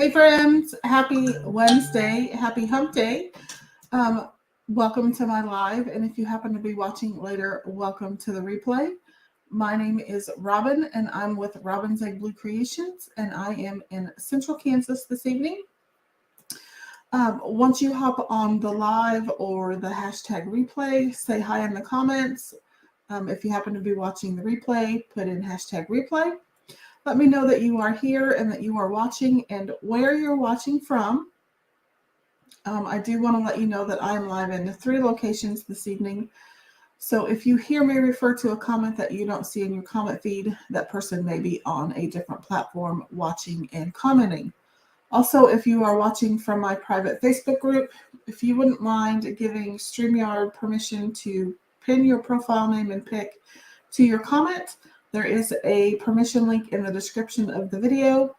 Hey friends, happy Wednesday, happy hump day. Um, Welcome to my live, and if you happen to be watching later, welcome to the replay. My name is Robin, and I'm with Robin's Egg Blue Creations, and I am in Central Kansas this evening. Once you hop on the live or the hashtag replay, say hi in the comments. If you happen to be watching the replay, put in hashtag replay. Let me know that you are here and that you are watching and where you're watching from. I do want to let you know that I'm live in 3 locations this evening. So if you hear me refer to a comment that you don't see in your comment feed, that person may be on a different platform watching and commenting. Also, if you are watching from my private Facebook group, if you wouldn't mind giving StreamYard permission to pin your profile name and pic to your comment, there is a permission link in the description of the video.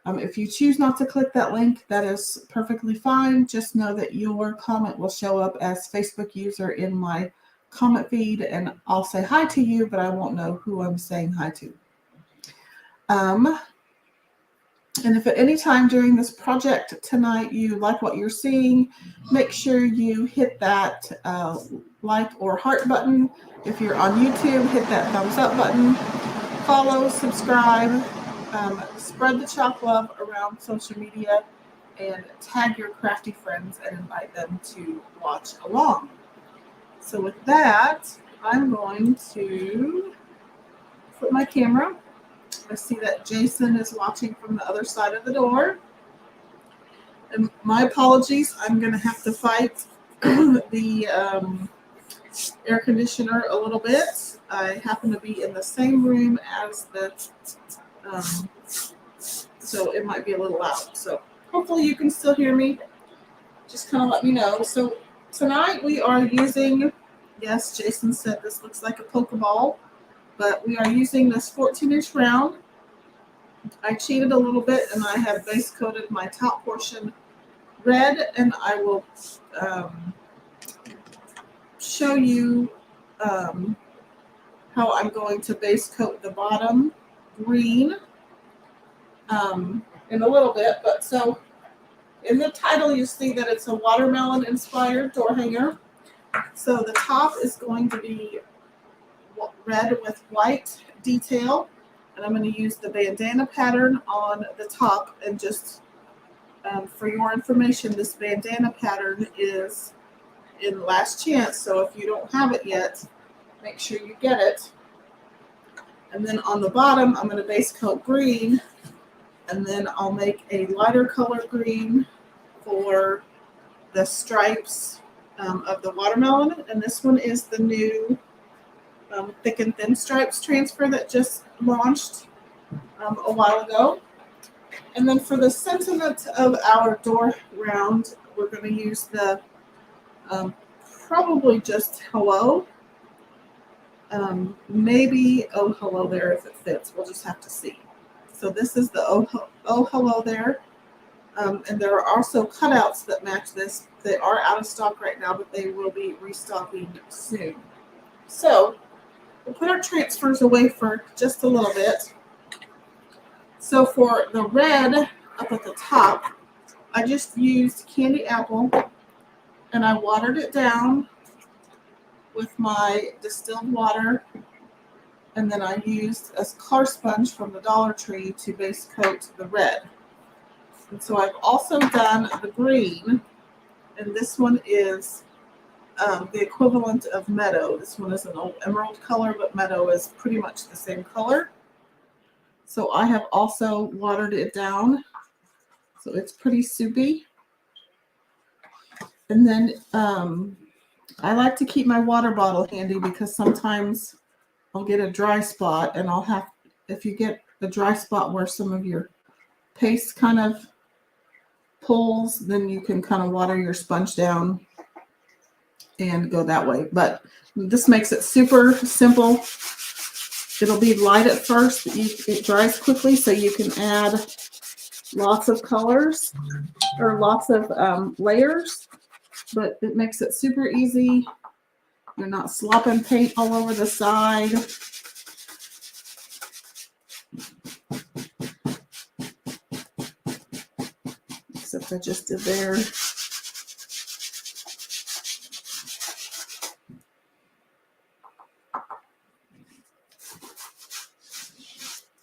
If you choose not to click that link, that is perfectly fine. Just know that your comment will show up as Facebook user in my comment feed, and I'll say hi to you, but I won't know who I'm saying hi to. And if at any time during this project tonight you like what you're seeing, make sure you hit that like or heart button. If you're on YouTube, hit that thumbs up button. Follow, subscribe, spread the chalk love around social media, and tag your crafty friends and invite them to watch along. So with that, I'm going to flip my camera. I see that Jason is watching from the other side of the door. And my apologies, I'm going to have to fight the air conditioner a little bit. I happen to be in the same room as the, so it might be a little loud. So hopefully you can still hear me. Just kind of let me know. So tonight we are using, yes, Jason said this looks like a Pokeball, but we are using this 14-inch round. I cheated a little bit and I have base coated my top portion red, and I will show you how I'm going to base coat the bottom green in a little bit. But so in the title you see that it's a watermelon inspired door hanger. So the top is going to be red with white detail, and I'm going to use the bandana pattern on the top. And just for your information, this bandana pattern is in last chance, so if you don't have it yet, make sure you get it. And then on the bottom, I'm going to base coat green, and then I'll make a lighter color green for the stripes of the watermelon. And this one is the new thick and thin stripes transfer that just launched a while ago. And then for the sentiment of our door round, we're going to use the probably just hello. Maybe oh hello there if it fits. We'll just have to see. So this is the oh hello there. And there are also cutouts that match this. They are out of stock right now, but they will be restocking soon. So we'll put our transfers away for just a little bit. So for the red up at the top, I just used candy apple, and I watered it down with my distilled water, and then I used a car sponge from the Dollar Tree to base coat the red. And so I've also done the green, and this one is the equivalent of meadow. This one is an old emerald color, but meadow is pretty much the same color. So I have also watered it down, so it's pretty soupy. And then I like to keep my water bottle handy because sometimes I'll get a dry spot, and I'll have, if you get a dry spot where some of your paste kind of pulls, then you can kind of water your sponge down and go that way. But this makes it super simple. It'll be light at first, but it dries quickly, so you can add lots of colors or lots of layers, but it makes it super easy. You're not slopping paint all over the side. like I just did there.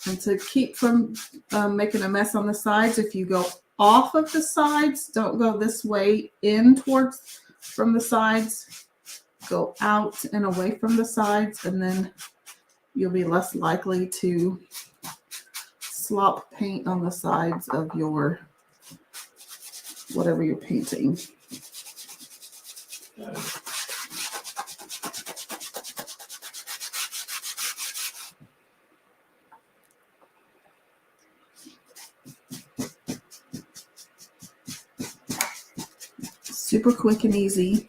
And to keep from making a mess on the sides, if you go off of the sides, don't go this way in towards from the sides, go out and away from the sides, and then you'll be less likely to slop paint on the sides of your whatever you're painting. Super quick and easy.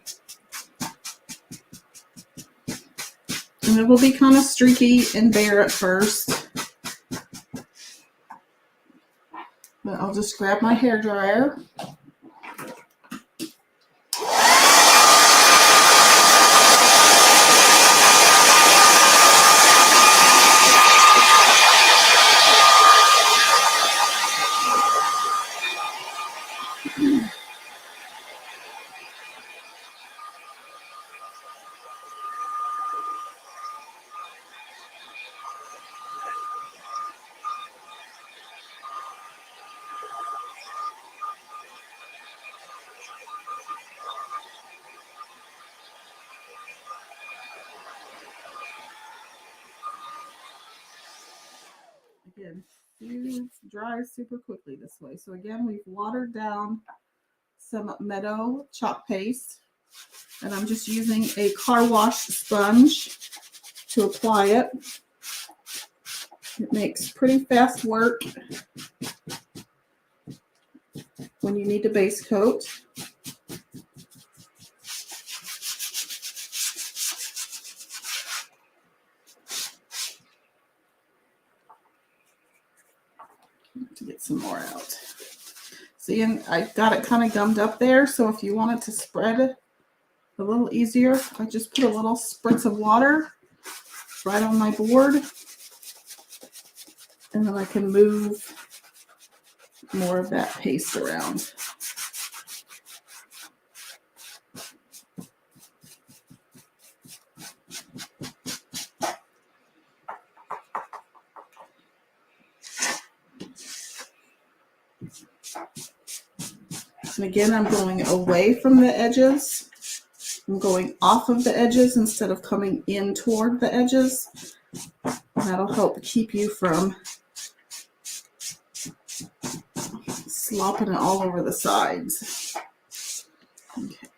And it will be kind of streaky and bare at first. But I'll just grab my hairdryer. Again, these dry super quickly this way. So again, we've watered down some Meadow chalk paste, and I'm just using a car wash sponge to apply it. It makes pretty fast work when you need to base coat. To get some more out. See, and I got it kind of gummed up there, so if you want it to spread a little easier, I just put a little spritz of water right on my board, and then I can move more of that paste around. And again, I'm going away from the edges. I'm going off of the edges instead of coming in toward the edges. That'll help keep you from slopping it all over the sides. Okay.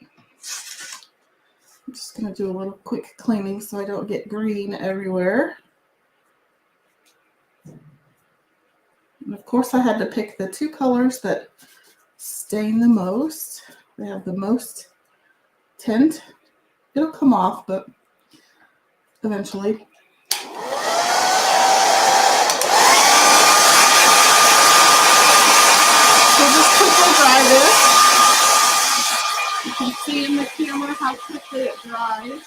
I'm just going to do a little quick cleaning so I don't get green everywhere. And of course, I had to pick the two colors that stain the most. They have the most tint. It'll come off, but eventually. So just quickly dry this. You can see in the camera how quickly it dries.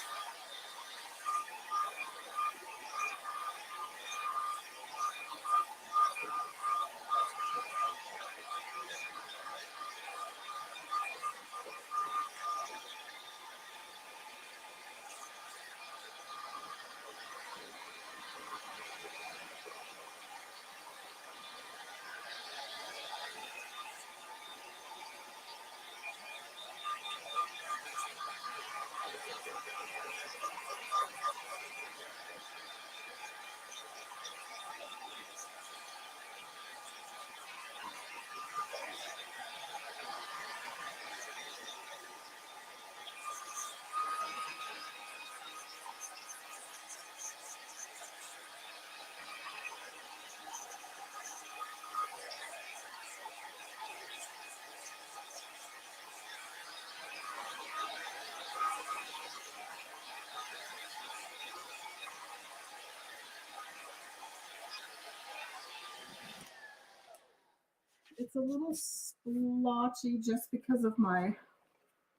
It's a little splotchy just because of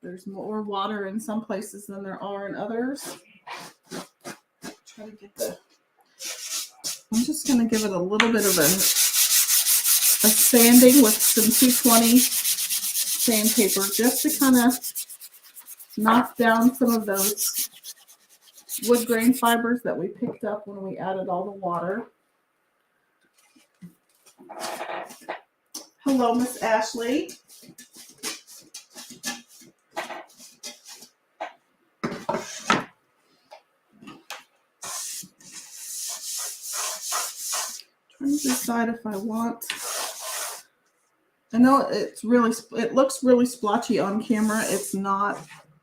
there's more water in some places than there are in others. Try to get I'm just going to give it a little bit of a sanding with some 220 sandpaper just to kind of knock down some of those wood grain fibers that we picked up when we added all the water. Hello, Miss Ashley. Trying to decide if I want. I know it looks really splotchy on camera. It's not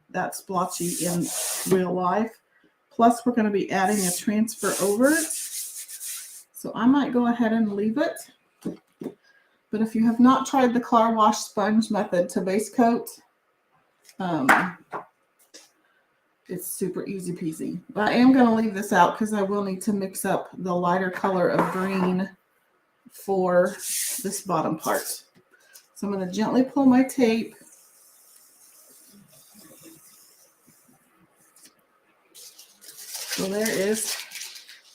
that splotchy in real life. Plus, we're going to be adding a transfer over it. So I might go ahead and leave it. But if you have not tried the car wash sponge method to base coat, it's super easy peasy. But I am going to leave this out because I will need to mix up the lighter color of green for this bottom part. So I'm going to gently pull my tape. So there is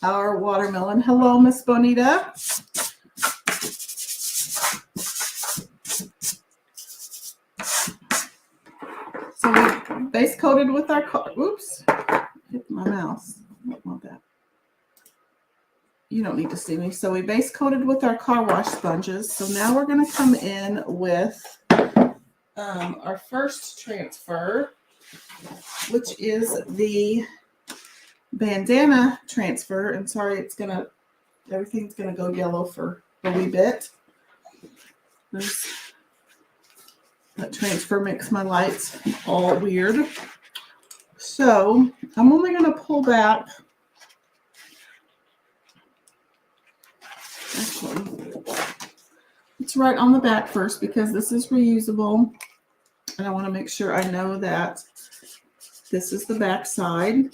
our watermelon. Hello, Miss Bonita. So we base coated with our, oops, hit my mouse. I don't want that. You don't need to see me. So we base coated with our car wash sponges. So now we're going to come in with our first transfer, which is the bandana transfer. And sorry, everything's gonna go yellow for a wee bit. That transfer makes my lights all weird. So I'm only gonna pull back. Actually, it's right on the back first because this is reusable. And I want to make sure I know that this is the back side.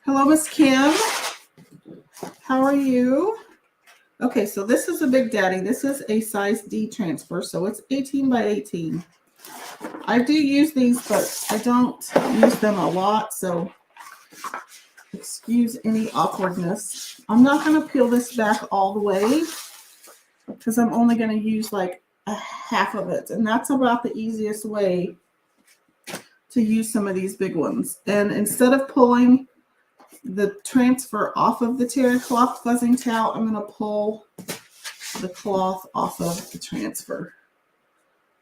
Hello, Miss Kim. How are you? Okay, so this is a big daddy. This is a size D transfer, so it's 18 by 18. I do use these, but I don't use them a lot, so excuse any awkwardness. I'm not going to peel this back all the way because I'm only going to use like a half of it, and that's about the easiest way to use some of these big ones. And instead of pulling the transfer off of the terry cloth fuzzing towel, I'm going to pull the cloth off of the transfer.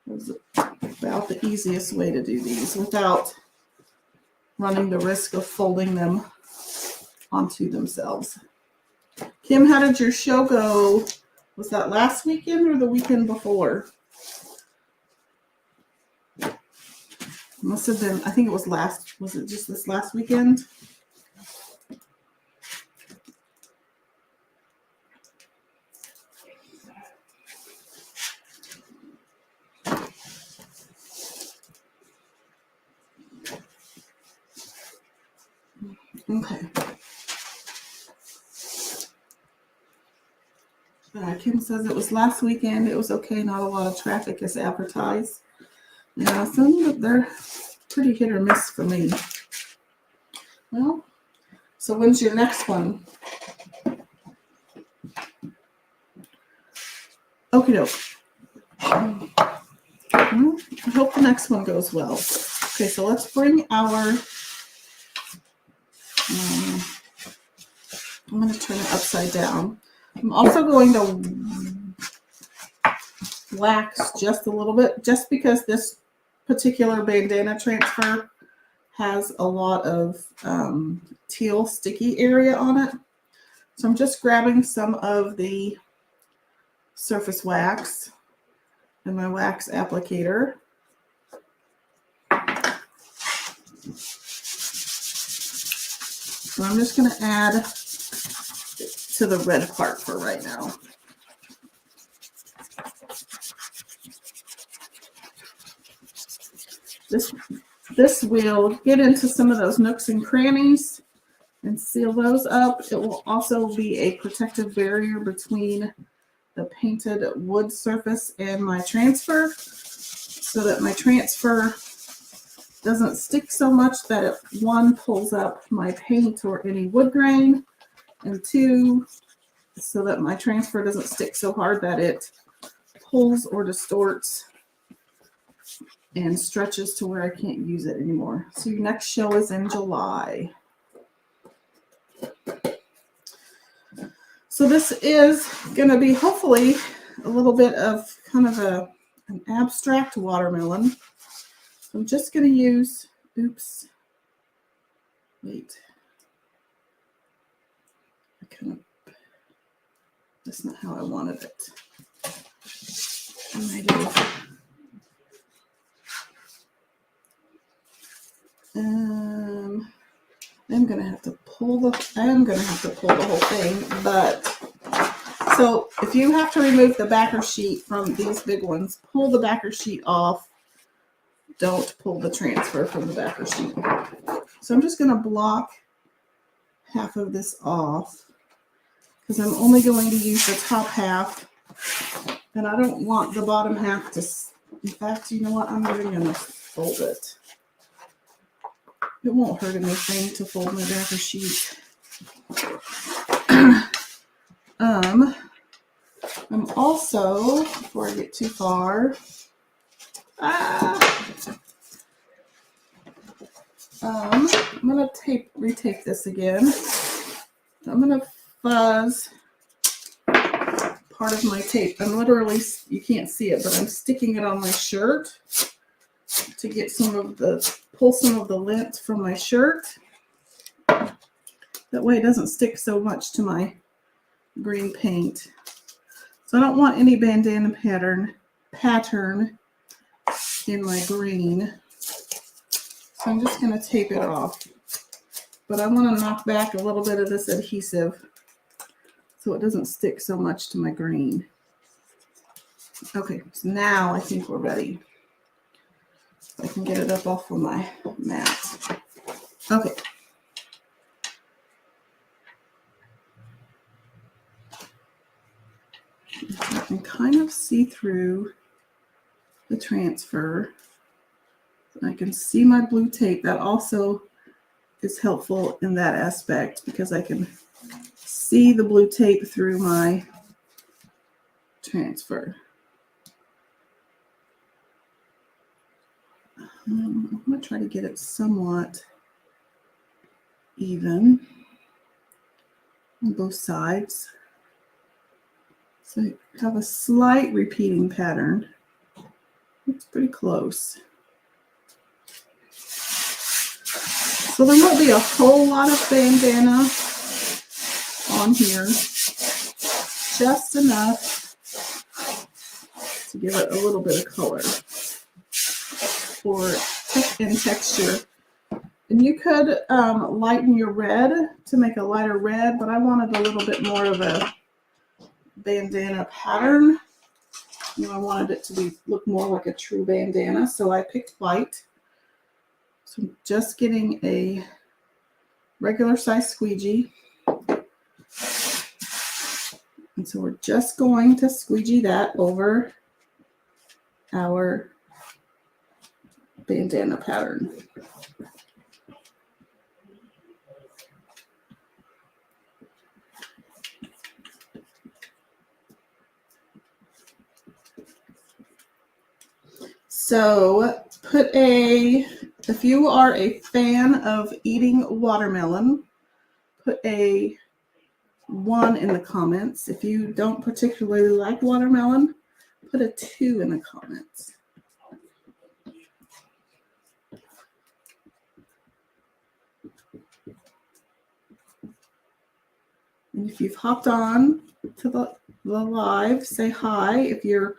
That's about the easiest way to do these without running the risk of folding them onto themselves. Kim, how did your show go? Was that last weekend or the weekend before? Must have been, I think it was was it just this last weekend? Okay. Kim says it was last weekend. It was okay. Not a lot of traffic as advertised. Yeah, some they're pretty hit or miss for me. Well, so when's your next one? Okie doke. Well, I hope the next one goes well. Okay, so let's bring our. I'm going to turn it upside down. I'm also going to wax just a little bit, just because this particular bandana transfer has a lot of teal sticky area on it. So I'm just grabbing some of the surface wax and my wax applicator. So I'm just going to add to the red part for right now. This will get into some of those nooks and crannies and seal those up. It will also be a protective barrier between the painted wood surface and my transfer, so that my transfer doesn't stick so much that it, one, pulls up my paint or any wood grain, and two, so that my transfer doesn't stick so hard that it pulls or distorts and stretches to where I can't use it anymore. So your next show is in July. So this is going to be hopefully a little bit of kind of an abstract watermelon. So I'm just going to use, oops, wait. That's not how I wanted it. I'm gonna have to pull the whole thing, but so if you have to remove the backer sheet from these big ones, pull the backer sheet off. Don't pull the transfer from the backer sheet. So I'm just gonna block half of this off because I'm only going to use the top half, and I don't want the bottom half to, in fact, you know what, I'm even gonna fold it. It won't hurt anything to fold my backer sheet. I'm also, before I get too far, I'm gonna retape this again. I'm gonna fuzz part of my tape. I'm literally, you can't see it, but I'm sticking it on my shirt to get pull some of the lint from my shirt. That way it doesn't stick so much to my green paint. So I don't want any bandana pattern in my green. So I'm just going to tape it off. But I want to knock back a little bit of this adhesive so it doesn't stick so much to my green. Okay, so now I think we're ready. I can get it up off of my mat. Okay. I can kind of see through the transfer. I can see my blue tape. That also is helpful in that aspect because I can see the blue tape through my transfer. I'm going to try to get it somewhat even on both sides. So I have a slight repeating pattern. It's pretty close. So there won't be a whole lot of bandana on here, just enough to give it a little bit of color and texture. And you could lighten your red to make a lighter red, but I wanted a little bit more of a bandana pattern. You know, I wanted it to look more like a true bandana, so I picked white. So I'm just getting a regular size squeegee. And so we're just going to squeegee that over our bandana pattern. So if you are a fan of eating watermelon, put a 1 in the comments. If you don't particularly like watermelon, put a 2 in the comments. And if you've hopped on to the live, say hi. If you're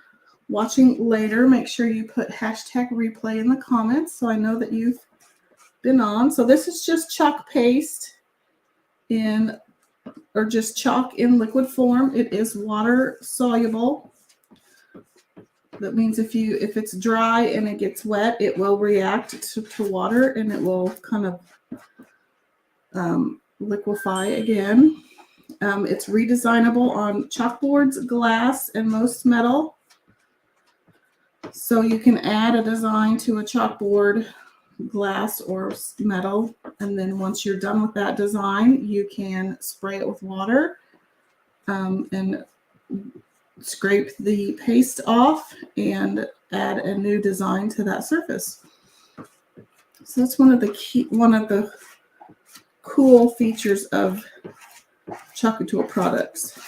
watching later, make sure you put #replay in the comments so I know that you've been on. So this is just chalk paste or just chalk in liquid form. It is water soluble. That means if it's dry and it gets wet, it will react to water and it will kind of liquefy again. It's redesignable on chalkboards, glass, and most metal. So you can add a design to a chalkboard, glass, or metal. And then once you're done with that design, you can spray it with water and scrape the paste off and add a new design to that surface. So that's one of the cool features of Couture products.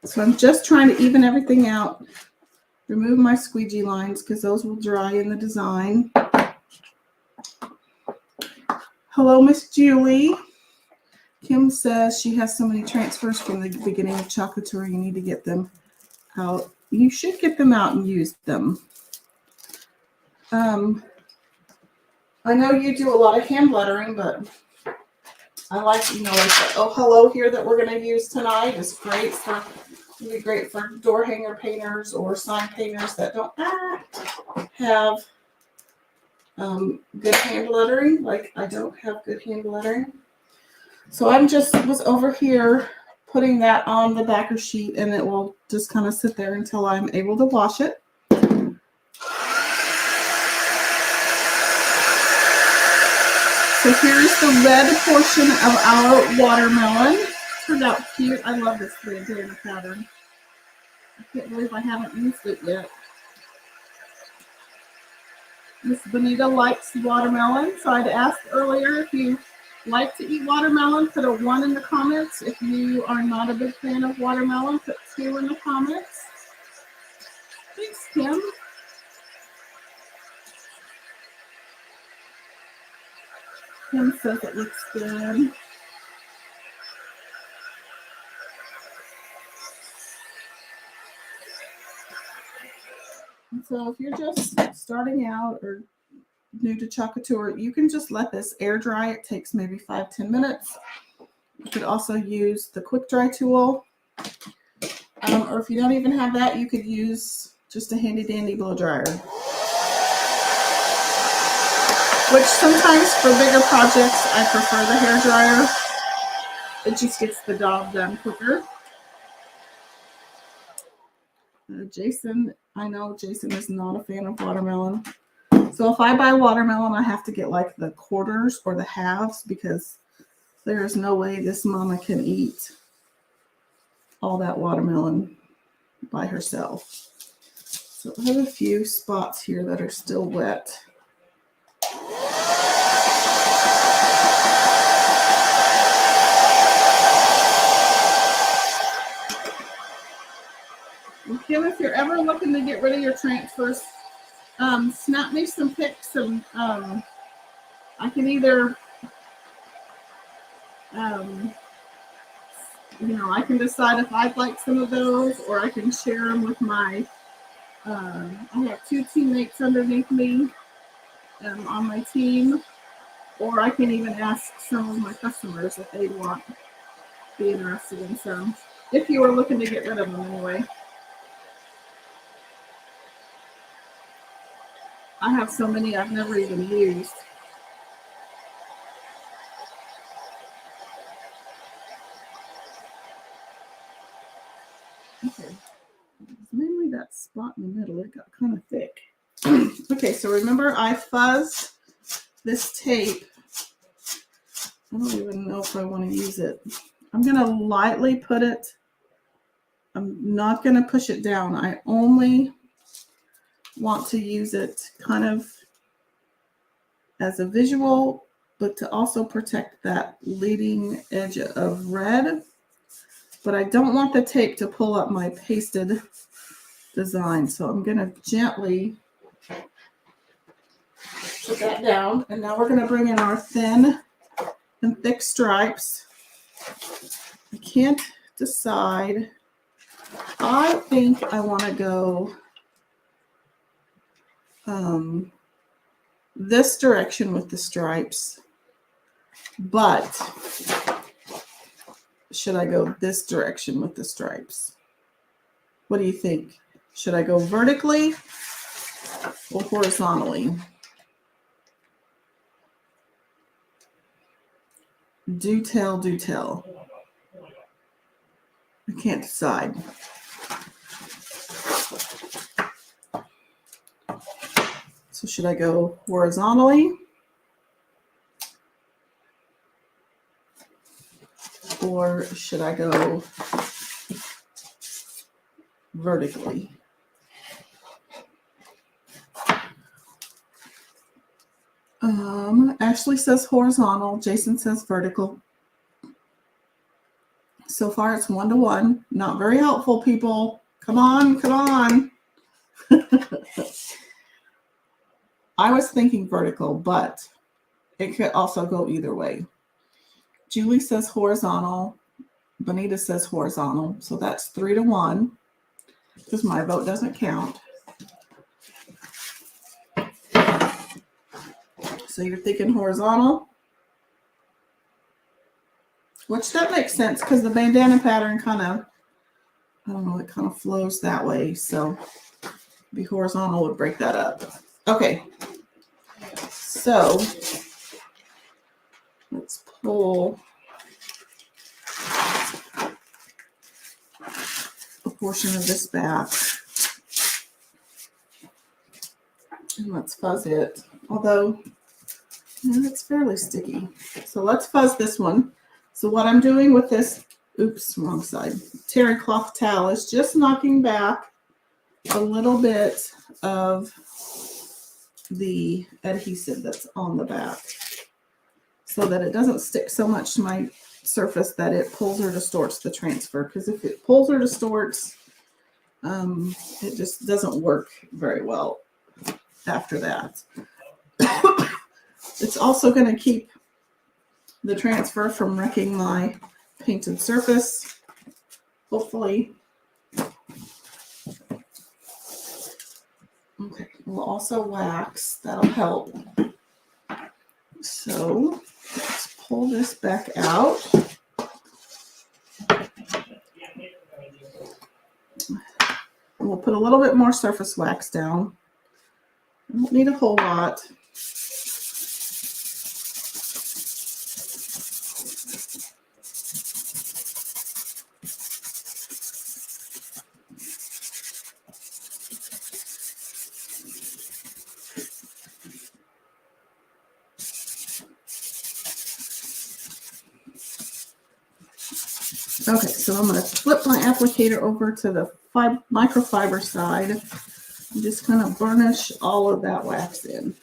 So I'm just trying to even everything out. Remove my squeegee lines because those will dry in the design. Hello, Miss Julie. Kim says she has so many transfers from the beginning of Couture, you need to get them out. You should get them out and use them. I know you do a lot of hand lettering, but I like, like the Oh Hello here that we're going to use tonight is great be great for door hanger painters or sign painters that don't have good hand lettering. Like I don't have good hand lettering. So I'm was over here putting that on the backer sheet, and it will just kind of sit there until I'm able to wash it. So here's the red portion of our watermelon. Turned out cute. I love this bandana pattern. I can't believe I haven't used it yet. Miss Bonita likes watermelon, so I'd asked earlier if you like to eat watermelon, put a 1 in the comments. If you are not a big fan of watermelon, put 2 in the comments. Thanks, Kim. Kim says it looks good. And so if you're just starting out or new to Couture, you can just let this air dry. It takes maybe 5-10 minutes. You could also use the quick dry tool. Or if you don't even have that, you could use just a handy dandy blow dryer. Which sometimes for bigger projects, I prefer the hair dryer. It just gets the job done quicker. Jason, I know Jason is not a fan of watermelon. So if I buy watermelon, I have to get like the quarters or the halves because there's no way this mama can eat all that watermelon by herself. So I have a few spots here that are still wet. Kim, if you're ever looking to get rid of your transfers, snap me some pics and I can either, I can decide if I'd like some of those or I can share them with my, I have 2 teammates underneath me on my team, or I can even ask some of my customers if they'd be interested in some, if you were looking to get rid of them anyway. I have so many I've never even used. Okay, mainly that spot in the middle, it got kind of thick. Okay, so remember I fuzzed this tape. I don't even know if I want to use it. I'm going to lightly put it. I'm not going to push it down. I only want to use it kind of as a visual, but to also protect that leading edge of red. But I don't want the tape to pull up my pasted design. So I'm going to gently put that down. And now we're going to bring in our thin and thick stripes. I can't decide. I think I want to go this direction with the stripes, but should I go this direction with the stripes? What do you think? Should I go vertically or horizontally? Do tell, do tell. I can't decide. So should I go horizontally? or should I go vertically? Ashley says horizontal. Jason says vertical. So far it's 1-to-1. Not very helpful, people. Come on, come on. I was thinking vertical, but it could also go either way. Julie says horizontal. Bonita says horizontal. So that's 3-to-1 because my vote doesn't count. So you're thinking horizontal, which that makes sense because the bandana pattern kind of, I don't know, it kind of flows that way. So be horizontal would break that up. Okay. So let's pull a portion of this back and let's fuzz it. Although it's fairly sticky. So let's fuzz this one. So what I'm doing with this, oops, wrong side, terry cloth towel is just knocking back a little bit of the adhesive that's on the back so that it doesn't stick so much to my surface that it pulls or distorts the transfer. Because if it pulls or distorts, it just doesn't work very well after that. It's also going to keep the transfer from wrecking my painted surface, hopefully. Okay, we'll also wax, that'll help. So let's pull this back out. And we'll put a little bit more surface wax down. I don't need a whole lot. Okay, so I'm going to flip my applicator over to the microfiber side and just kind of burnish all of that wax in.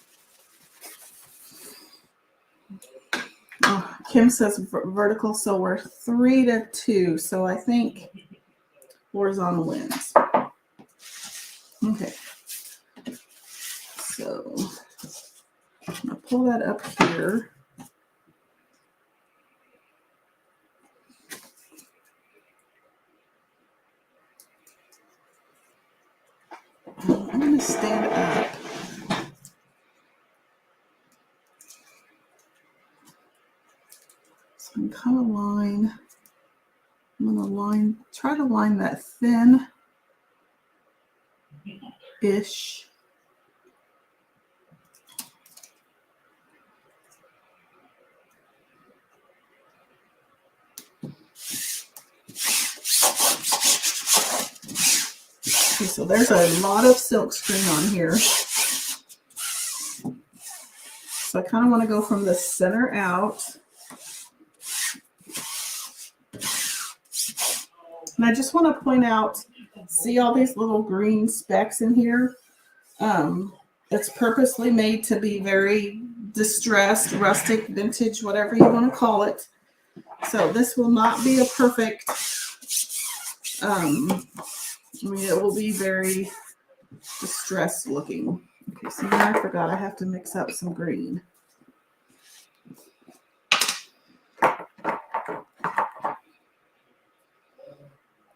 Oh, Kim says vertical, so we're 3-to-2. So I think horizontal wins. Okay, so I'm going to pull that up here. I'm going to stand up. So I'm kind of line. I'm going to try to line that thin-ish. Okay, so there's a lot of silk screen on here. So I kind of want to go from the center out. And I just want to point out, see all these little green specks in here? It's purposely made to be very distressed, rustic, vintage, whatever you want to call it. So this will not be a perfect, it will be very distressed looking. Okay, so now I forgot I have to mix up some green.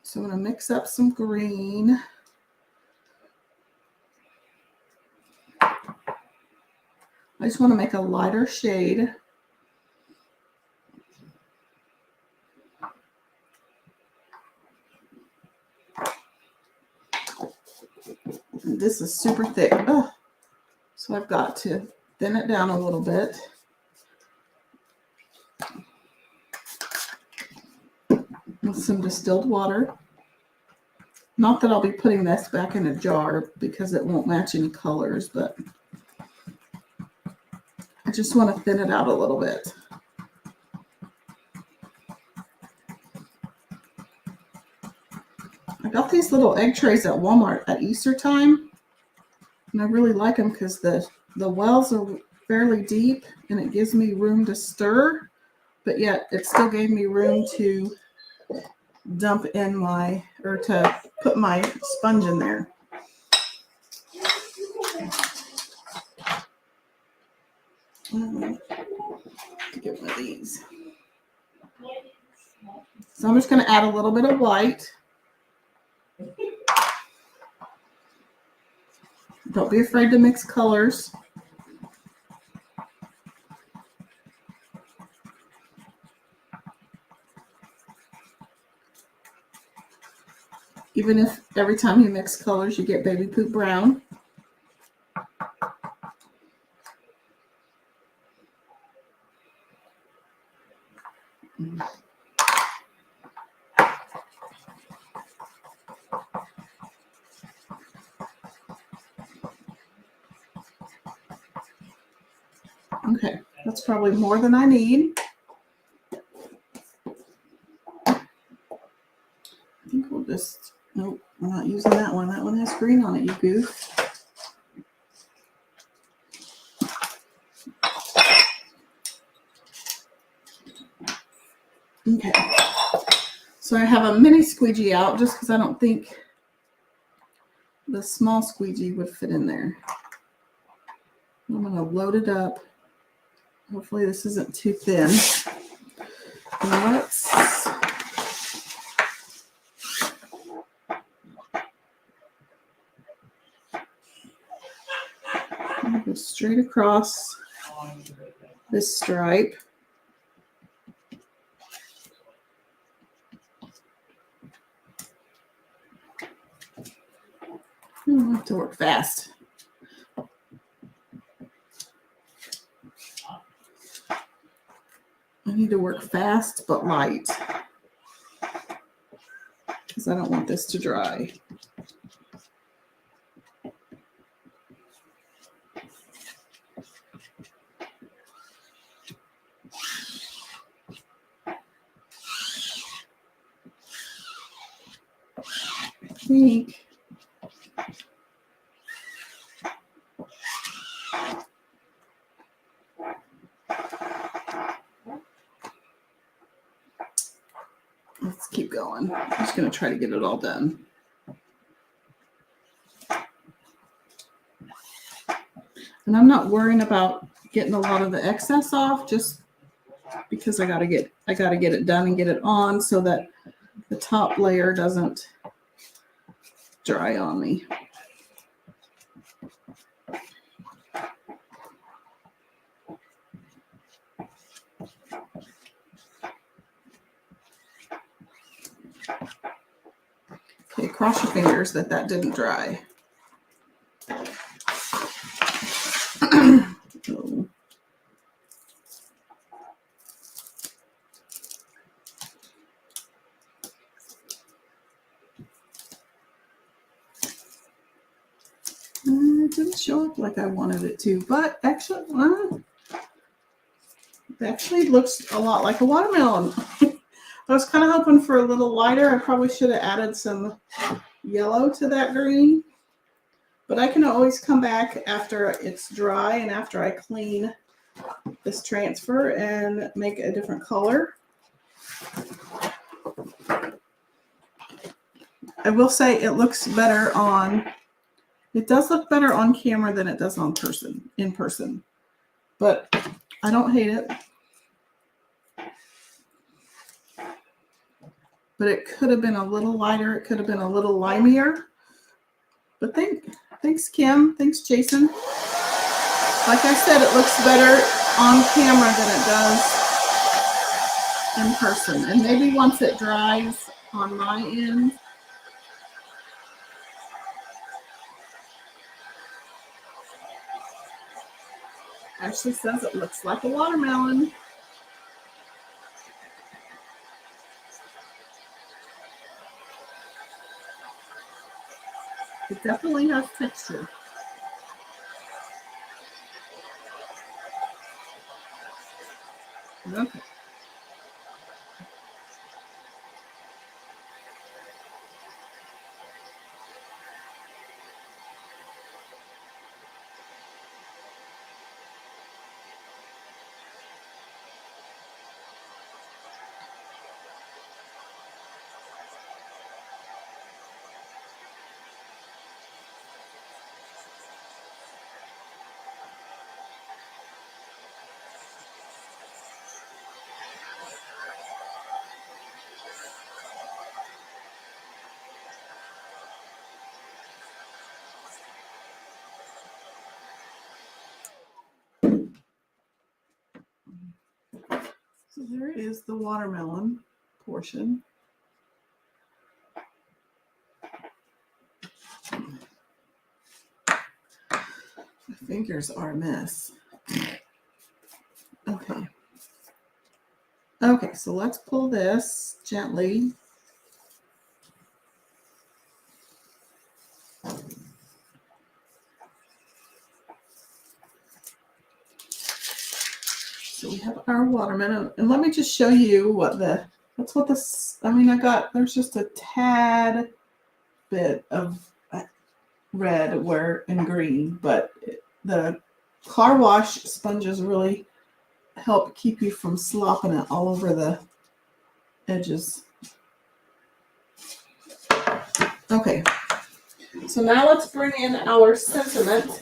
So I'm going to mix up some green. I just want to make a lighter shade. And this is super thick. Oh, so I've got to thin it down a little bit. With some distilled water. Not that I'll be putting this back in a jar because it won't match any colors, but I just want to thin it out a little bit. I got these little egg trays at Walmart at Easter time, and I really like them because the wells are fairly deep and it gives me room to stir, but yet it still gave me room to dump in or to put my sponge in there. Get one of these. So I'm just going to add a little bit of white. Don't be afraid to mix colors. Even if every time you mix colors, you get baby poop brown. Okay, that's probably more than I need. I think we'll just, nope, I'm not using that one. That one has green on it, you goof. Okay, so I have a mini squeegee out just because I don't think the small squeegee would fit in there. I'm going to load it up. Hopefully this isn't too thin. Let's go straight across this stripe. I have to work fast. I need to work fast but light because I don't want this to dry. I think let's keep going. I'm just going to try to get it all done. And I'm not worrying about getting a lot of the excess off just because I got to get it done and get it on so that the top layer doesn't dry on me. Okay, cross your fingers that didn't dry. Oh. It didn't show up like I wanted it to, but actually, it actually looks a lot like a watermelon. I was kind of hoping for a little lighter. I probably should have added some yellow to that green, but I can always come back after it's dry and after I clean this transfer and make a different color. I will say it looks better it does look better on camera than it does in person, but I don't hate it. But it could have been a little lighter. It could have been a little limier. But thanks, Kim. Thanks, Jason. Like I said, it looks better on camera than it does in person. And maybe once it dries on my end. Ashley says it looks like a watermelon. It definitely has texture. Okay. So there is the watermelon portion. My fingers are a mess. Okay. Okay, so let's pull this gently. So we have our watermelon, and let me just show you what this, I mean, there's just a tad bit of red and green, but the car wash sponges really help keep you from slopping it all over the edges. Okay, so now let's bring in our sentiment.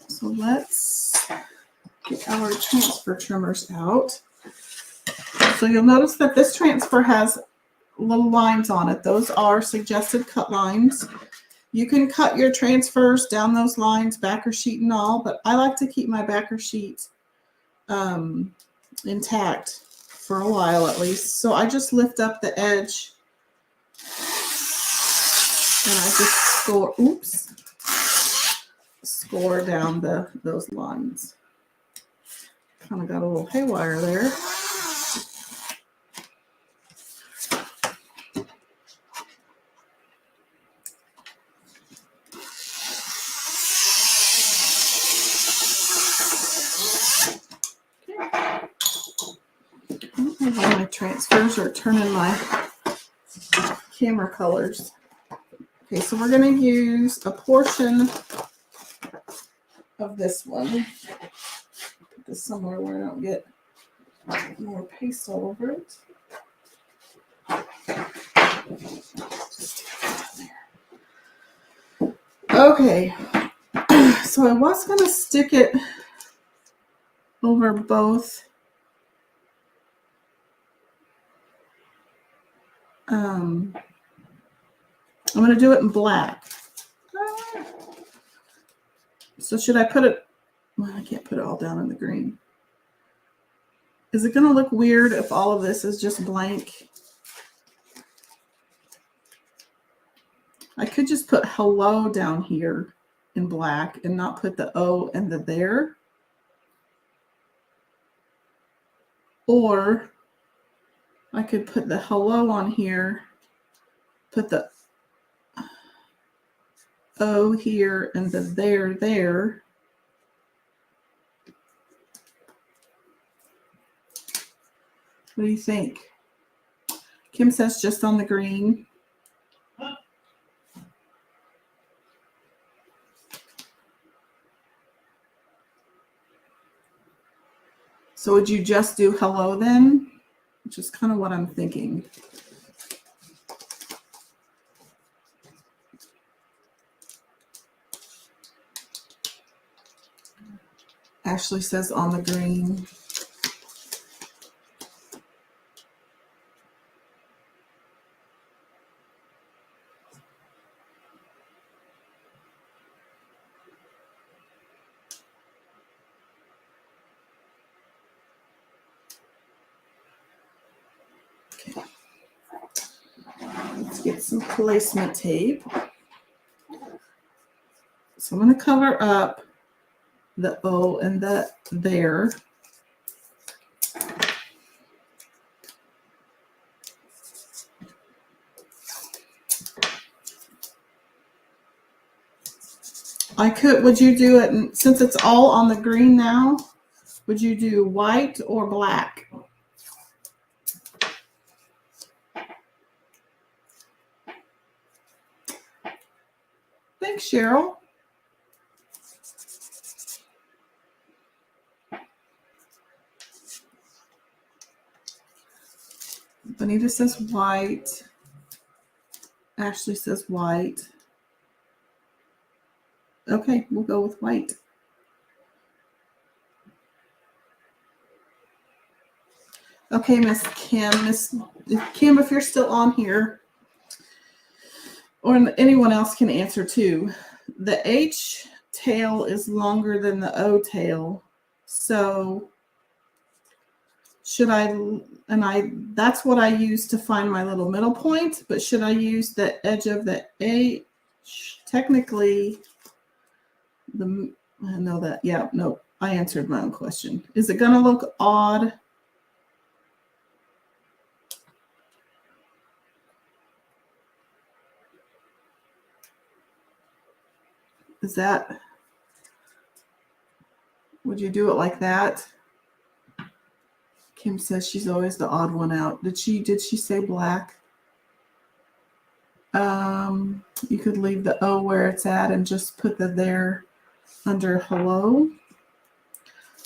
So let's get our transfer trimmers out. So you'll notice that this transfer has little lines on it. Those are suggested cut lines. You can cut your transfers down those lines, backer sheet and all, but I like to keep my backer sheet intact for a while at least. So I just lift up the edge and I just score down those lines. Kind of got a little haywire there. My transfers are turning my camera colors. Okay, so we're going to use a portion of this one. Put this somewhere where I don't get more paste all over it. Okay, so I was going to stick it over both I'm going to do it in black. So should I put it, well, I can't put it all down in the green. Is it going to look weird if all of this is just blank? I could just put hello down here in black and not put the O and the there. Or I could put the hello on here, put the O here and the there. What do you think? Kim says just on the green. So would you just do hello then? Which is kind of what I'm thinking. Ashley says on the green. Okay. Let's get some placement tape. So I'm going to cover up the O and the there. Would you do it, since it's all on the green now, would you do white or black? Thanks, Cheryl. Bonita says white. Ashley says white. Okay, we'll go with white. Okay, Miss Kim, if you're still on here, or anyone else can answer too. The H tail is longer than the O tail. So should that's what I use to find my little middle point, but should I use the edge of the A? Technically, I know that, yeah, no, I answered my own question. Is it gonna look odd? Would you do it like that? Kim says she's always the odd one out. Did she say black? You could leave the O where it's at and just put the there under hello.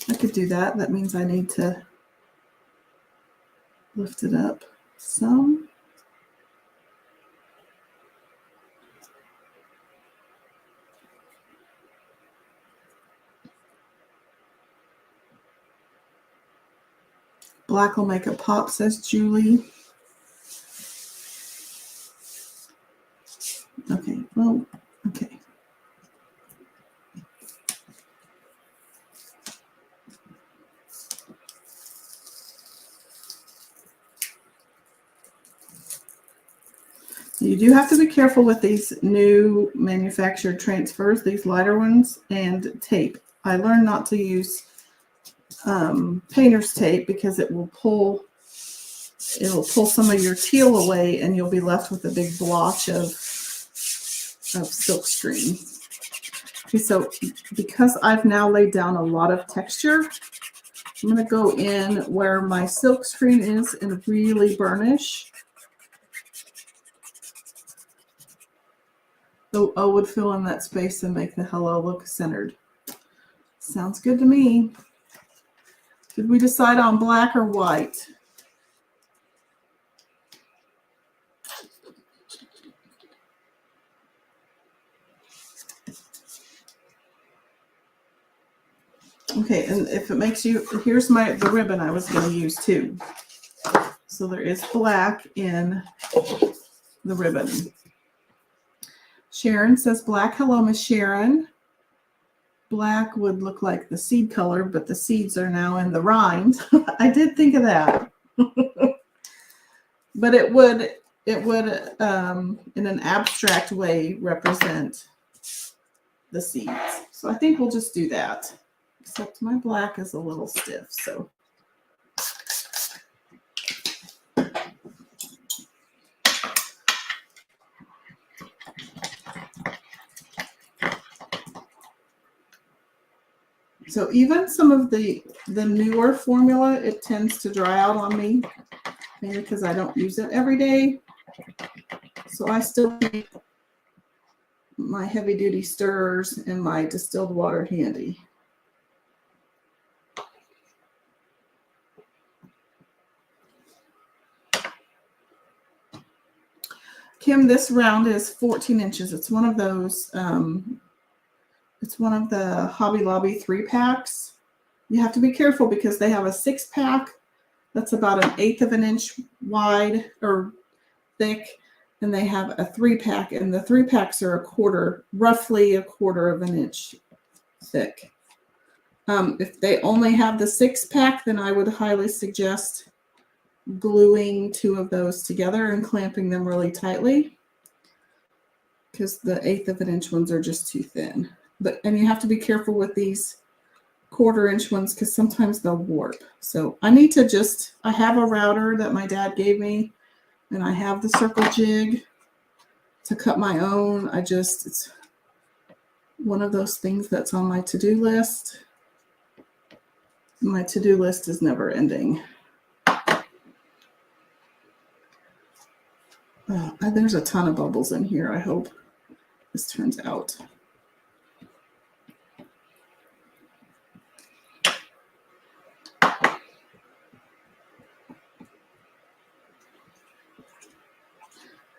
I could do that. That means I need to lift it up some. Black will make a pop, says Julie. Okay, well, okay. You do have to be careful with these new manufactured transfers, these lighter ones, and tape. I learned not to use painter's tape because it'll pull some of your teal away and you'll be left with a big blotch of silkscreen. Okay, so because I've now laid down a lot of texture, I'm going to go in where my silkscreen is and really burnish. The O would fill in that space and make the hello look centered. Sounds good to me. Did we decide on black or white? Okay, and if it makes you, here's the ribbon I was going to use too. So there is black in the ribbon. Sharon says black. Hello, Miss Sharon. Black would look like the seed color, but the seeds are now in the rind. I did think of that. But it would in an abstract way represent the seeds. So I think we'll just do that. Except my black is a little stiff, so. So even some of the newer formula, it tends to dry out on me, maybe because I don't use it every day. So I still keep my heavy duty stirrers and my distilled water handy. Kim, this round is 14 inches. It's one of those, it's one of the Hobby Lobby 3-packs. You have to be careful because they have a 6-pack that's about 1/8 of an inch wide or thick, and they have a 3-pack, and the 3-packs are roughly a quarter of an inch thick. If they only have the 6-pack, then I would highly suggest gluing 2 of those together and clamping them really tightly, because the 1/8 of an inch ones are just too thin. And you have to be careful with these 1/4 inch ones because sometimes they'll warp. So I have a router that my dad gave me, and I have the circle jig to cut my own. It's one of those things that's on my to-do list. My to-do list is never ending. There's a ton of bubbles in here. I hope this turns out.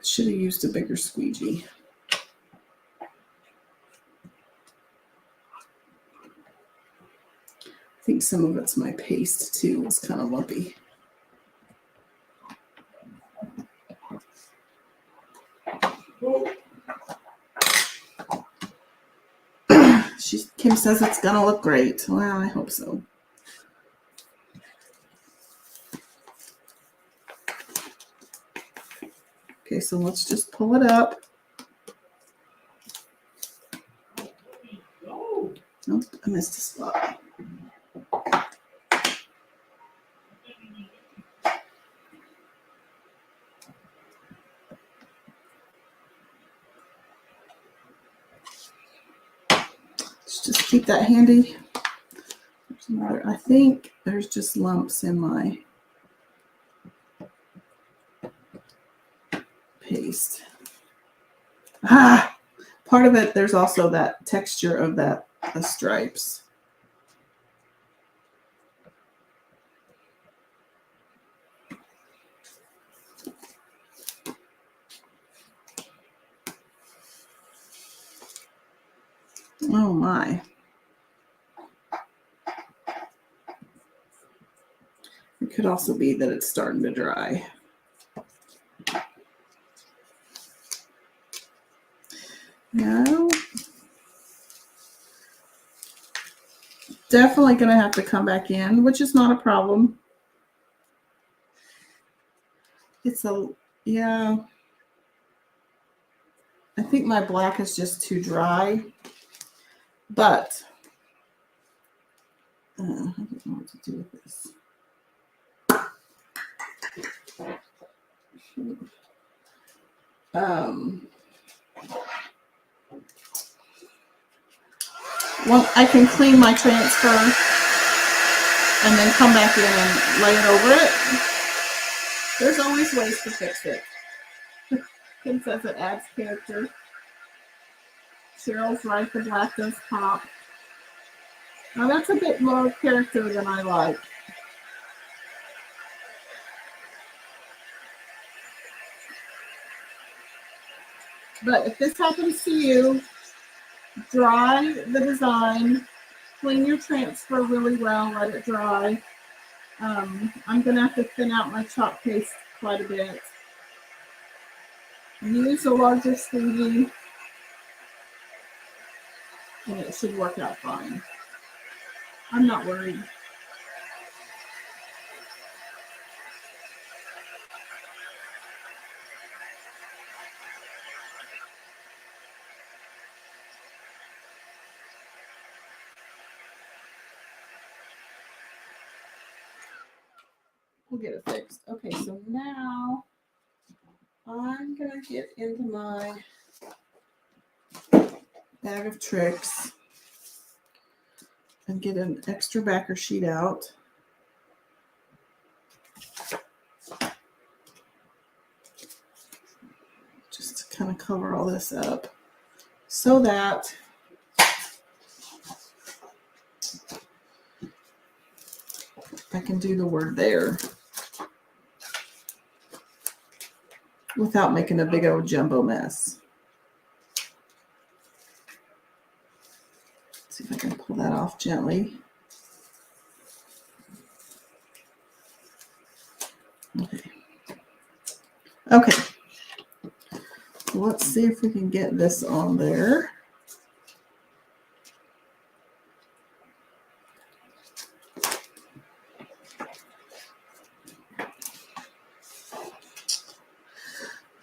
Should have used a bigger squeegee. I think some of it's my paste too. It's kind of lumpy. Kim says it's gonna look great. Well, I hope so. Okay, so let's just pull it up. Nope, I missed a spot. Let's just keep that handy. There's another, I think there's just lumps in my paste. Ah, part of it, there's also that texture of the stripes. Oh my. It could also be that it's starting to dry. No. Definitely going to have to come back in, which is not a problem. Yeah. I think my black is just too dry, but I don't know what to do with this. Well, I can clean my transfer and then come back in and lay it over it. There's always ways to fix it. Kim says it adds character. Cheryl's right, the black does pop. Now that's a bit more character than I like. But if this happens to you, dry the design, clean your transfer really well, let it dry. I'm going to have to thin out my chalk paste quite a bit. Use a larger sleeving, and it should work out fine. I'm not worried. We'll get it fixed. Okay, so now I'm going to get into my bag of tricks and get an extra backer sheet out. Just to kind of cover all this up so that I can do the word there without making a big old jumbo mess. Let's see if I can pull that off gently. Okay. Let's see if we can get this on there.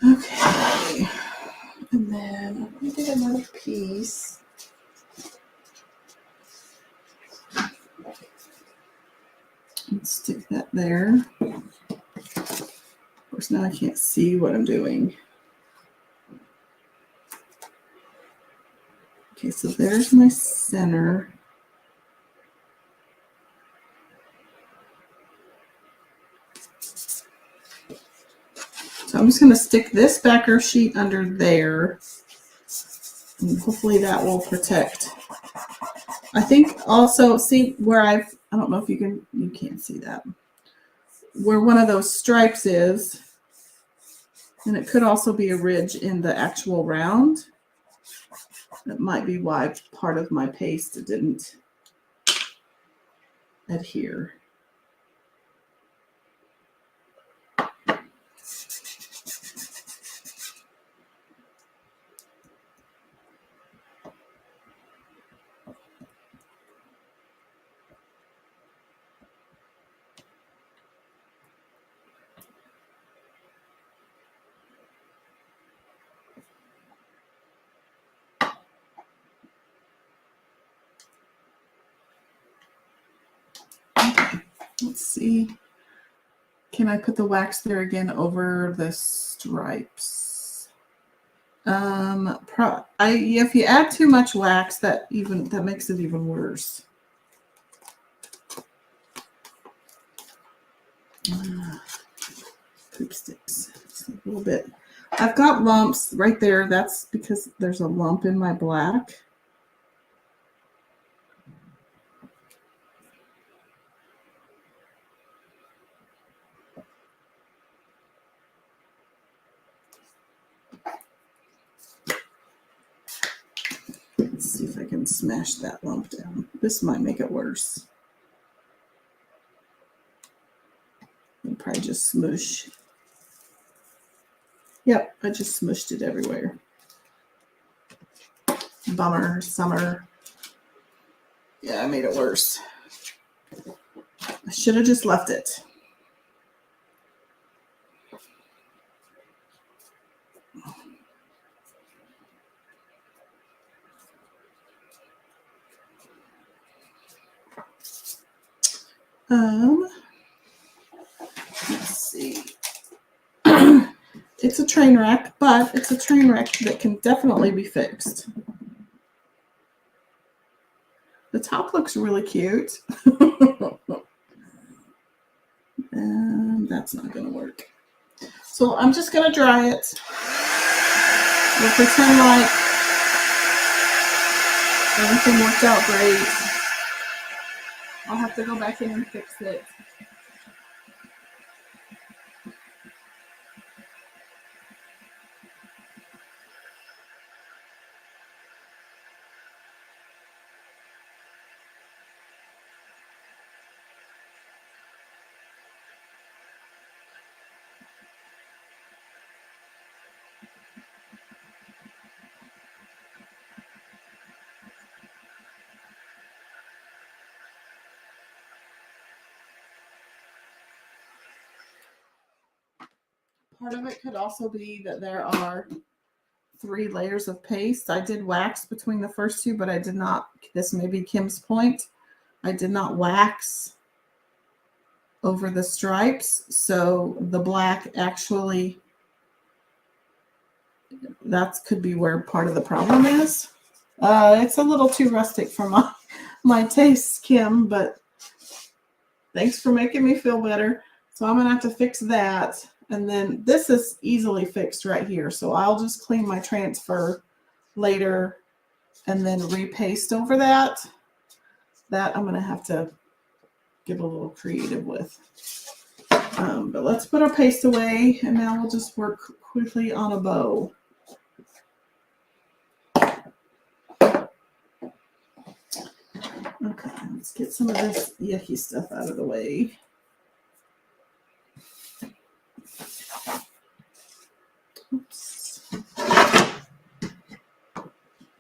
Okay. And then let me get another piece. And stick that there. Of course, now I can't see what I'm doing. Okay, so there's my center. So I'm just going to stick this backer sheet under there. And hopefully that will protect. I think also, see where I don't know if you can't see that. Where one of those stripes is. And it could also be a ridge in the actual round. That might be why part of my paste didn't adhere. Let's see. Can I put the wax there again over the stripes? If you add too much wax, that makes it even worse. Poop sticks. Just a little bit. I've got lumps right there. That's because there's a lump in my black. Let's see if I can smash that lump down. This might make it worse. I'll probably just smoosh. Yep, I just smushed it everywhere. Bummer, summer. Yeah, I made it worse. I should have just left it. Let's see. It's a train wreck, but it's a train wreck that can definitely be fixed. The top looks really cute. And that's not going to work. So I'm just going to dry it. We'll pretend like everything worked out great. I'll have to go back in and fix it. Part of it could also be that there are 3 layers of paste. I did wax between the first 2, but I did not, this may be Kim's point, I did not wax over the stripes. So the black actually, that could be where part of the problem is. It's a little too rustic for my tastes, Kim, but thanks for making me feel better. So I'm gonna have to fix that. And then this is easily fixed right here. So I'll just clean my transfer later and then repaste over that. That I'm going to have to get a little creative with. But let's put our paste away, and now we'll just work quickly on a bow. Okay, let's get some of this yucky stuff out of the way. Oops.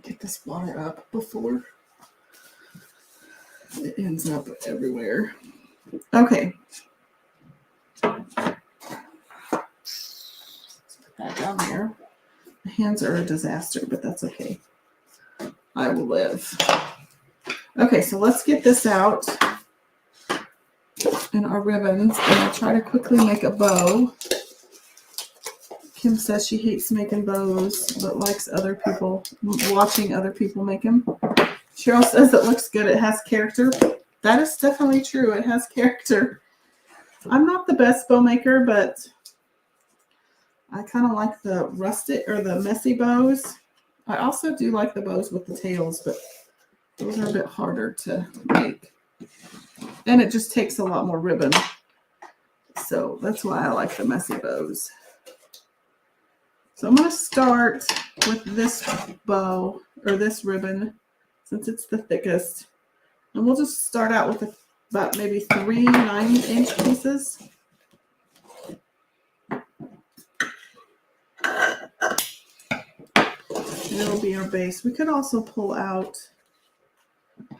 Get this water up before it ends up everywhere. Okay. Let's put that down there. My hands are a disaster, but that's okay. I will live. Okay, so let's get this out and our ribbons, and I'll try to quickly make a bow. Kim says she hates making bows, but likes watching other people make them. Cheryl says it looks good. It has character. That is definitely true. It has character. I'm not the best bow maker, but I kind of like the rustic or the messy bows. I also do like the bows with the tails, but those are a bit harder to make. And it just takes a lot more ribbon. So that's why I like the messy bows. So I'm going to start with this bow or this ribbon since it's the thickest. And we'll just start out with about maybe 3 9-inch pieces. And it'll be our base. We could also pull out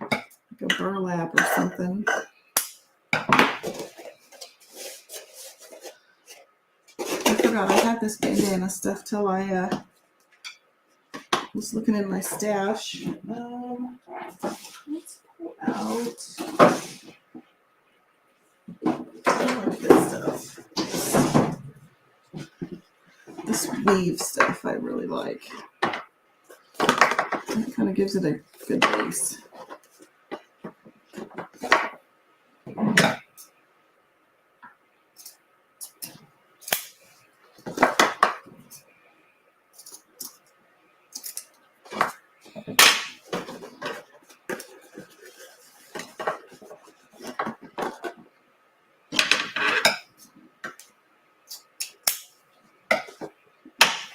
like a burlap or something. I forgot I had this bandana stuff till I was looking in my stash. Let's pull out. This weave stuff I really like. It kind of gives it a good base.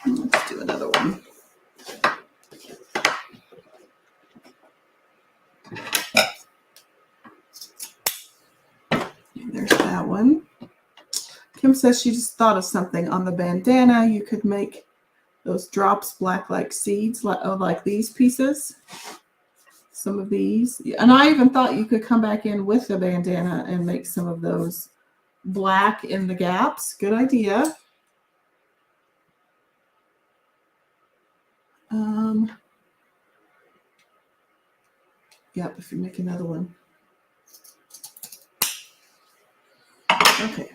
Let's do another one. There's that one. Kim says she just thought of something on the bandana. You could make those drops black like seeds, like these pieces. Some of these. And I even thought you could come back in with the bandana and make some of those black in the gaps. Good idea. Yep, if you make another one. Okay.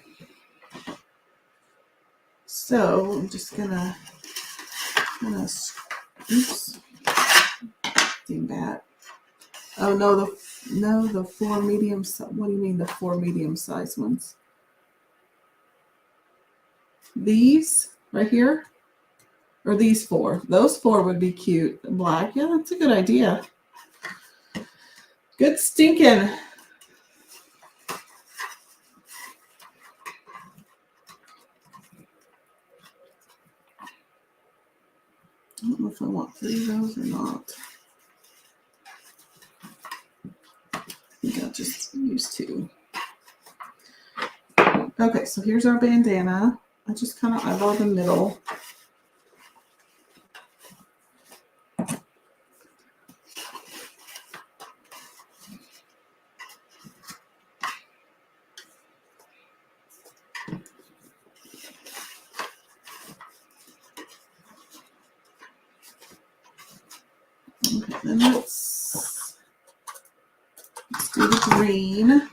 So I'm just gonna oops, do that. Oh no, the 4 medium. What do you mean the 4 medium-sized ones? These right here, or these 4? Those 4 would be cute. Black, yeah, that's a good idea. Good stinking. I don't know if I want 3 of those or not. I think I'll just use 2. Okay, so here's our bandana. I just kind of eyeball the middle. Okay, then let's do the green.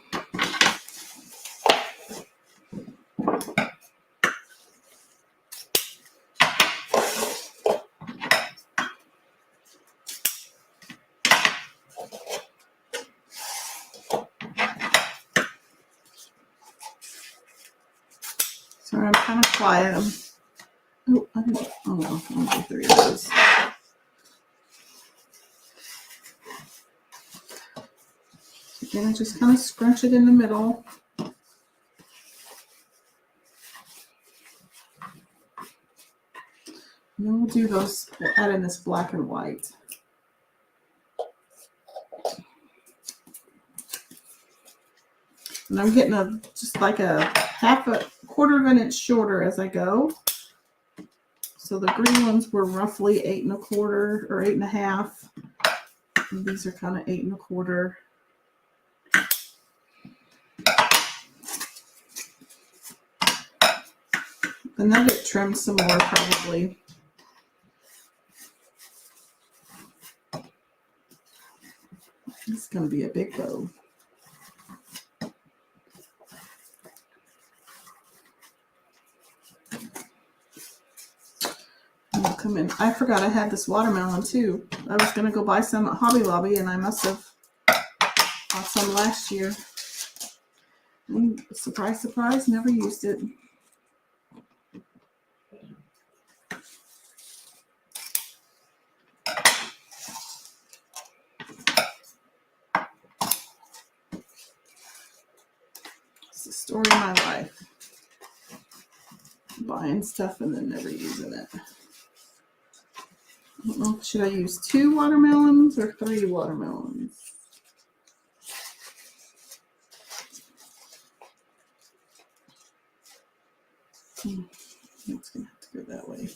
Sorry, I'm kind of quiet. Oh, I don't. Oh no, I'll do 3 of those. Again, I just kind of scrunch it in the middle. And then we'll do those. We'll add in this black and white. And I'm getting just like a quarter of an inch shorter as I go. So the green ones were roughly 8 1/4 or 8 1/2. And these are kind of 8 1/4. And they'll get trimmed some more probably. It's going to be a big bow. I'll come in. I forgot I had this watermelon too. I was going to go buy some at Hobby Lobby and I must have bought some last year. And surprise, surprise, never used it. It's the story of my life. Buying stuff and then never using it. I don't know, should I use 2 watermelons or 3 watermelons? It's going to have to go that way.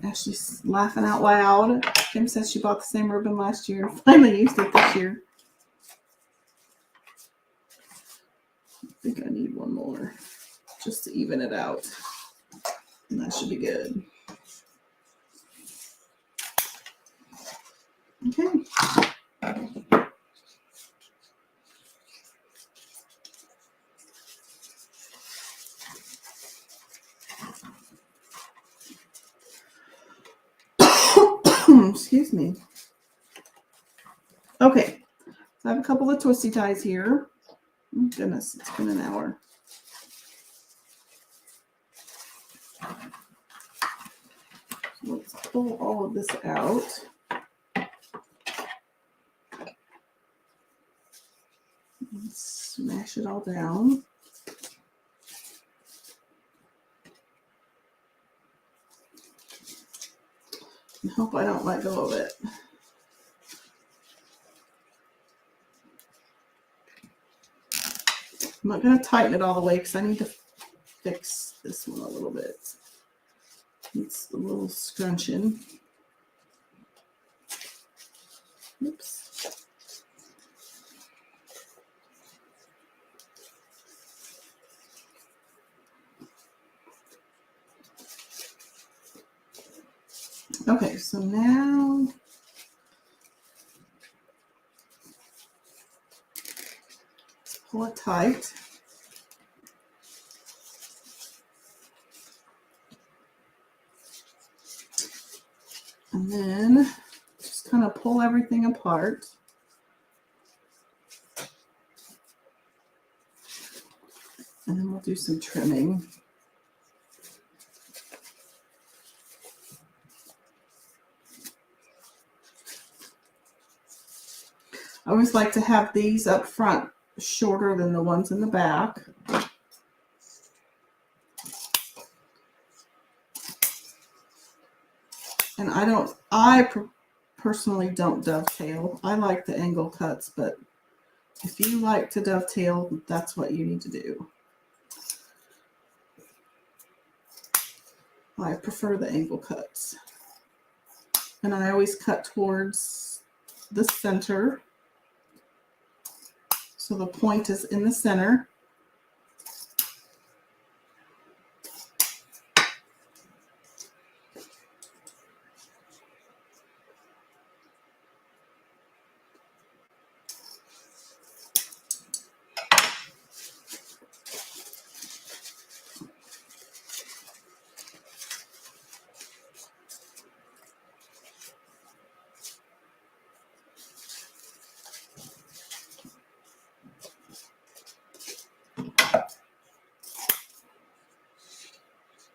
Ashley's laughing out loud. Kim says she bought the same ribbon last year. Finally used it this year. I think I need one more just to even it out. And that should be good. Okay. Excuse me. Okay, so I have a couple of twisty ties here. Oh, goodness, it's been an hour. So let's pull all of this out. And smash it all down. And hope I don't let go of it. I'm not going to tighten it all the way because I need to fix this one a little bit. It's a little scrunching. Oops. Okay, so now let's pull it tight. And then just kind of pull everything apart. And then we'll do some trimming. I always like to have these up front shorter than the ones in the back. And I personally don't dovetail. I like the angle cuts, but if you like to dovetail, that's what you need to do. I prefer the angle cuts. And I always cut towards the center. So the point is in the center.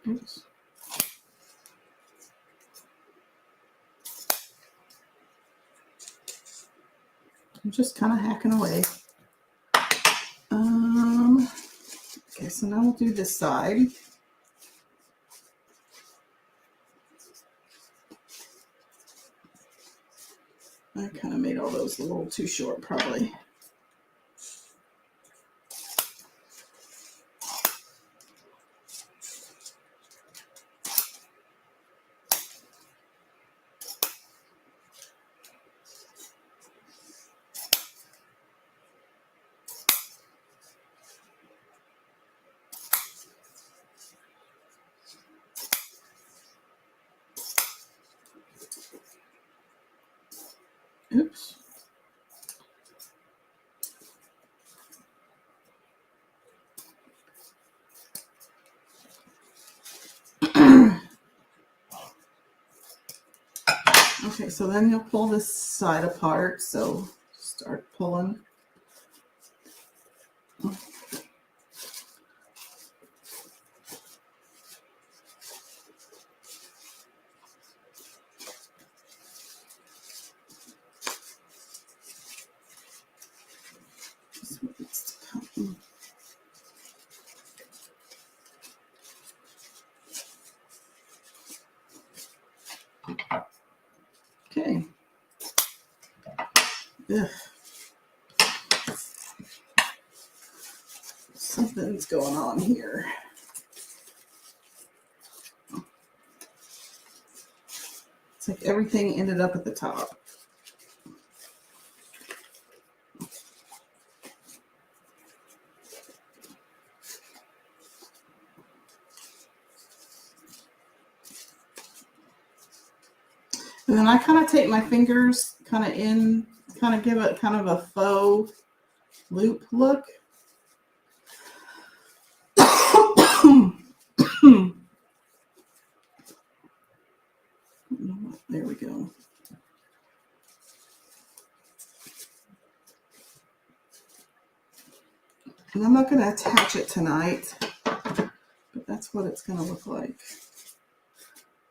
Oops. I'm just kind of hacking away. Okay, so now we'll do this side. I kind of made all those a little too short, probably. Oops. Okay, so then you'll pull this side apart. So start pulling. Okay. Ugh. Something's going on here. It's like everything ended up at the top. And then I kind of take my fingers kind of in, kind of give it kind of a faux loop look. There we go. And I'm not going to attach it tonight, but that's what it's going to look like.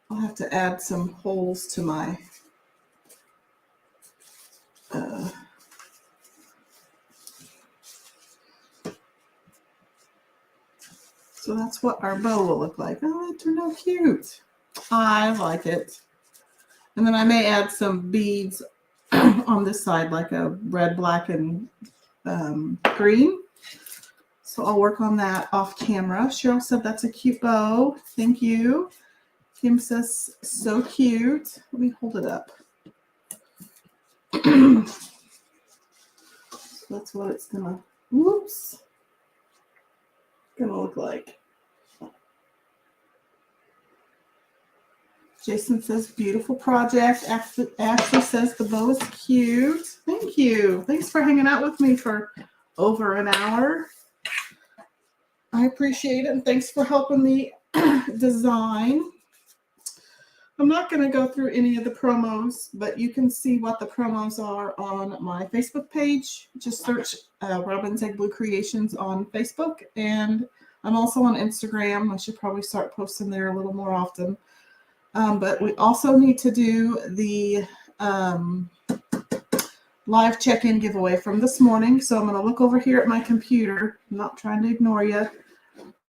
I'll have to add some holes to my so that's what our bow will look like. Oh, it turned out cute. I like it. And then I may add some beads on this side, like a red, black, and green. So I'll work on that off camera. Cheryl said that's a cute bow. Thank you. Kim says so cute. Let me hold it up. So that's what it's gonna, whoops, gonna look like. Jason says beautiful project. Ashley says the bow is cute. Thank you. Thanks for hanging out with me for over an hour. I appreciate it, and thanks for helping me design. I'm not going to go through any of the promos, but you can see what the promos are on my Facebook page. Just search Robin's Egg Blue Creations on Facebook, and I'm also on Instagram. I should probably start posting there a little more often. But we also need to do the live check-in giveaway from this morning. So I'm going to look over here at my computer. I'm not trying to ignore you.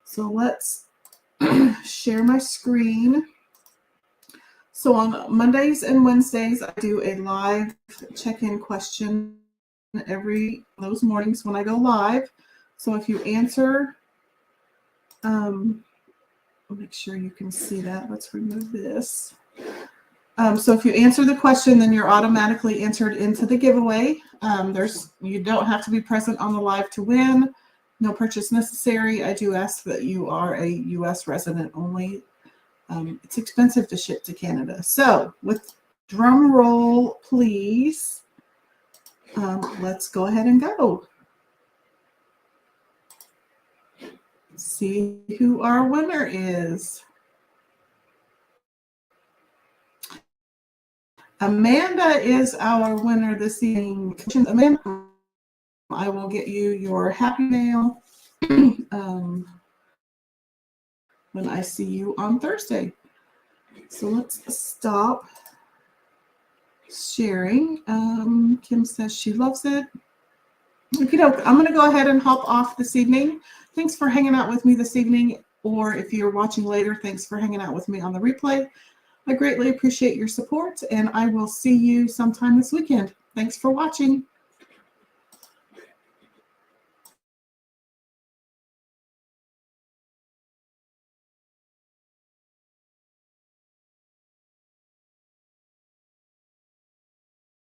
So let's share my screen. So on Mondays and Wednesdays, I do a live check-in question every those mornings when I go live. So if you answer, make sure you can see that. Let's remove this. So if you answer the question, then you're automatically entered into the giveaway. You don't have to be present on the live to win. No purchase necessary. I do ask that you are a U.S. resident only. It's expensive to ship to Canada. So with drum roll, please. Let's go ahead and go. See who our winner is. Amanda is our winner this evening. Amanda, I will get you your happy mail when I see you on Thursday. So let's stop sharing. Kim says she loves it. Okay, I'm going to go ahead and hop off this evening. Thanks for hanging out with me this evening, or if you're watching later, thanks for hanging out with me on the replay. I greatly appreciate your support, and I will see you sometime this weekend. Thanks for watching.